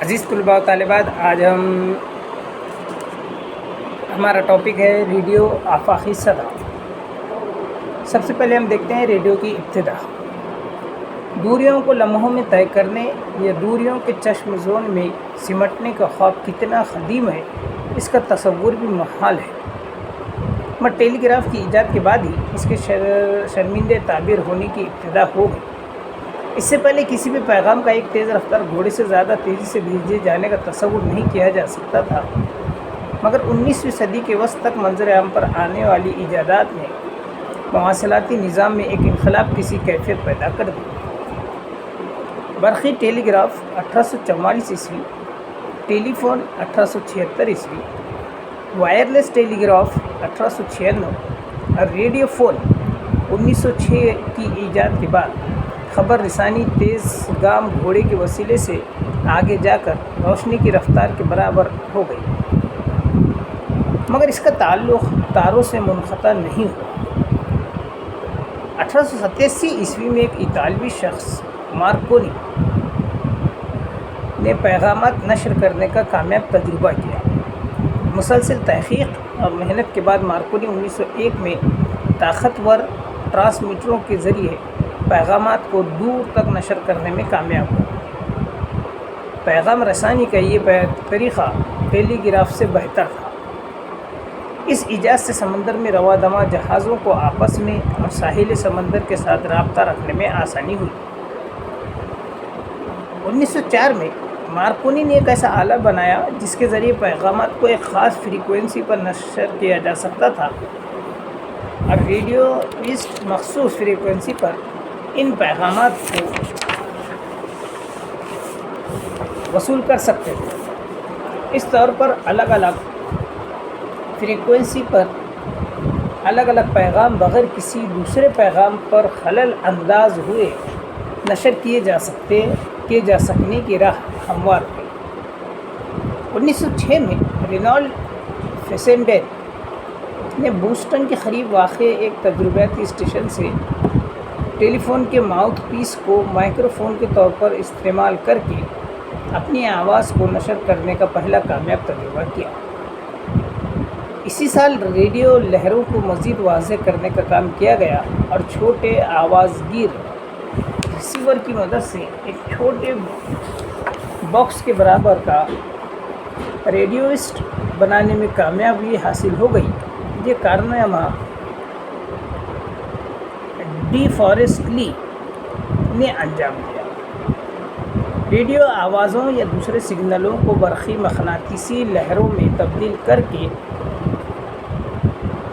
عزیز طلباء و طالبات، آج ہمارا ٹاپک ہے ریڈیو آفاقی صدا۔ سب سے پہلے ہم دیکھتے ہیں ریڈیو کی ابتدا۔ دوریوں کو لمحوں میں طے کرنے یا دوریوں کے چشم زون میں سمٹنے کا خواب کتنا قدیم ہے، اس کا تصور بھی محال ہے، مگر ٹیلی گراف کی ایجاد کے بعد ہی اس کے شرمندہ تعبیر ہونے کی ابتدا ہو گئی۔ اس سے پہلے کسی بھی پیغام کا ایک تیز رفتار گھوڑے سے زیادہ تیزی سے بھیجے جانے کا تصور نہیں کیا جا سکتا تھا، مگر 19ویں صدی کے وسط تک منظر عام پر آنے والی ایجادات نے مواصلاتی نظام میں ایک انقلاب کسی کیفیت پیدا کر دی۔ برقی ٹیلی گراف 1844 عیسوی، ٹیلی فون 1876 عیسوی، وائرلیس ٹیلی گراف 1896 اور ریڈیو فون 1906 کی ایجاد کے بعد خبر رسانی تیز گام گھوڑے کے وسیلے سے آگے جا کر روشنی کی رفتار کے برابر ہو گئی، مگر اس کا تعلق تاروں سے منقطع نہیں ہوا۔ 1887 عیسوی میں ایک اطالوی شخص مارکونی نے پیغامات نشر کرنے کا کامیاب تجربہ کیا۔ مسلسل تحقیق اور محنت کے بعد مارکونی 1901 میں طاقتور ٹرانسمیٹروں کے ذریعے پیغامات کو دور تک نشر کرنے میں کامیاب ہوا۔ پیغام رسانی کا یہ طریقہ ٹیلی گراف سے بہتر تھا۔ اس ایجاد سے سمندر میں رواں دواں جہازوں کو آپس میں اور ساحل سمندر کے ساتھ رابطہ رکھنے میں آسانی ہوئی۔ 1904 میں مارکونی نے ایک ایسا آلہ بنایا جس کے ذریعے پیغامات کو ایک خاص فریکوینسی پر نشر کیا جا سکتا تھا، اور ریڈیو اس مخصوص فریکوینسی پر ان پیغامات کو وصول کر سکتے تھے۔ اس طور پر الگ الگ فریکوینسی پر الگ الگ پیغام بغیر کسی دوسرے پیغام پر خلل انداز ہوئے نشر کیے جا سکنے کی راہ ہموار ہوئی۔ 1906 میں رینالڈ فیسنڈین نے بوسٹن کے قریب واقع ایک تجرباتی اسٹیشن سے ٹیلی فون کے ماؤتھ پیس کو مائکرو فون کے طور پر استعمال کر کے اپنی آواز کو نشر کرنے کا پہلا کامیاب تجربہ کیا۔ اسی سال ریڈیو لہروں کو مزید واضح کرنے کا کام کیا گیا اور چھوٹے آواز گیر ریسیور کی مدد سے ایک چھوٹے باکس کے برابر کا ریڈیوسٹ بنانے میں کامیابی حاصل ہو گئی۔ یہ کارنامہ ڈی فارسٹ لی نے انجام دیا۔ ریڈیو آوازوں یا دوسرے سگنلوں کو برقی مقناطیسی لہروں میں تبدیل کر کے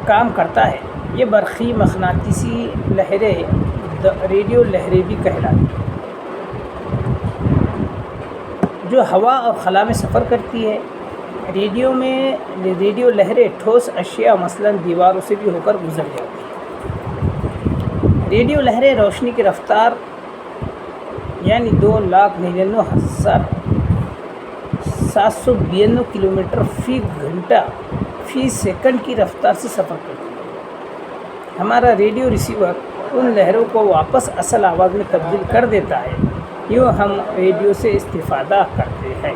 کام کرتا ہے۔ یہ برقی مقناطیسی لہریں ریڈیو لہریں بھی کہلاتی ہیں، جو ہوا اور خلا میں سفر کرتی ہے۔ ریڈیو لہریں ٹھوس اشیاء مثلاً دیواروں سے بھی ہو کر گزر جاتی ہیں۔ ریڈیو لہریں روشنی کی رفتار یعنی 2,99,792 کلومیٹر فی گھنٹہ فی سیکنڈ کی رفتار سے سفر کرتی ہے۔ ہمارا ریڈیو ریسیور ان لہروں کو واپس اصل آواز میں تبدیل کر دیتا ہے۔ یوں ہم ریڈیو سے استفادہ کرتے ہیں۔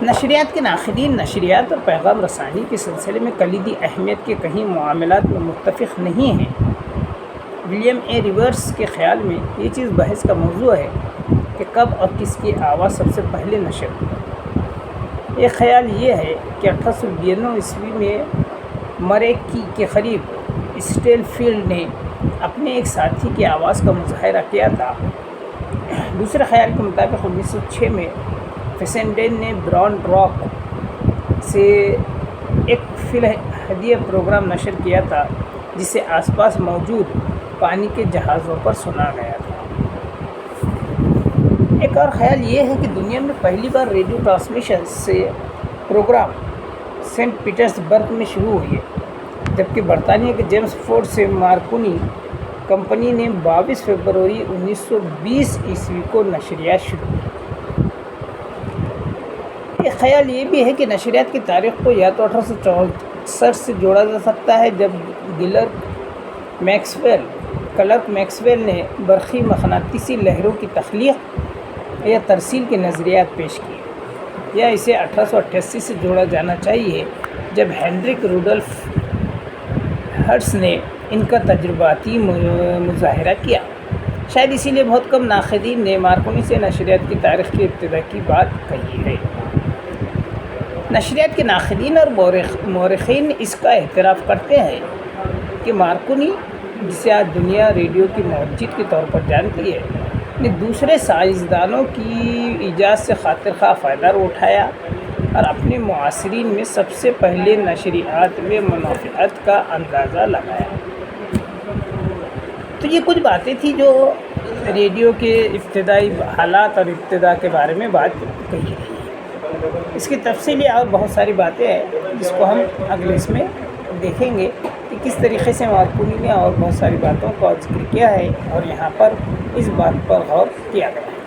نشریات کے ناقدین نشریات اور پیغام رسانی کے سلسلے میں کلیدی اہمیت کے کئی معاملات میں متفق نہیں ہیں۔ ولیم اے ریورس کے خیال میں یہ چیز بحث کا موضوع ہے کہ کب اور کس کی آواز سب سے پہلے نشر ہوئی۔ ایک خیال یہ ہے کہ 1892 عیسوی میں مریکی کے قریب اسٹیل فیلڈ نے اپنے ایک ساتھی کی آواز کا مظاہرہ کیا تھا۔ دوسرے خیال کے مطابق 1906 میں فیسنڈین نے براؤن راک سے ایک فی الہدیہ پروگرام نشر کیا تھا جسے آس پاس موجود پانی کے جہازوں پر سنا گیا تھا۔ ایک اور خیال یہ ہے کہ دنیا میں پہلی بار ریڈیو ٹرانسمیشن سے پروگرام سینٹ پیٹرز برگ میں شروع ہوئی ہے، جبکہ برطانیہ کے جیمز فورڈ سے مارکونی کمپنی نے 22 فروری 1920 عیسوی کو نشریات شروع کی۔ ایک خیال یہ بھی ہے کہ نشریات کی تاریخ کو یا تو 1864 سے جوڑا جا سکتا ہے، جب کلرک میکسویل نے برقی مقناطیسی لہروں کی تخلیق یا ترسیل کے نظریات پیش کیے، یا اسے 1888 سے جوڑا جانا چاہیے جب ہینڈرک روڈولف ہرٹز نے ان کا تجرباتی مظاہرہ کیا۔ شاید اسی لیے بہت کم ناقدین نے مارکونی سے نشریات کی تاریخ کی ابتدا کی بات کہی ہے۔ نشریات کے ناقدین اور مورخین اس کا اعتراف کرتے ہیں کہ مارکونی، جسے آج دنیا ریڈیو کی موجد کے طور پر جانتی ہے، نے دوسرے سائنسدانوں کی ایجاد سے خاطر خواہ فائدہ اٹھایا اور اپنے معاصرین میں سب سے پہلے نشریات میں منافعت کا اندازہ لگایا۔ تو یہ کچھ باتیں تھیں جو ریڈیو کے ابتدائی حالات اور ابتدا کے بارے میں بات کہی گئی ہے۔ اس کی تفصیلی اور بہت ساری باتیں ہیں جس کو ہم اگلے اس میں دیکھیں گے کہ کس طریقے سے مارکونی نے اور بہت ساری باتوں کا ذکر کیا ہے اور یہاں پر اس بات پر غور کیا گیا ہے۔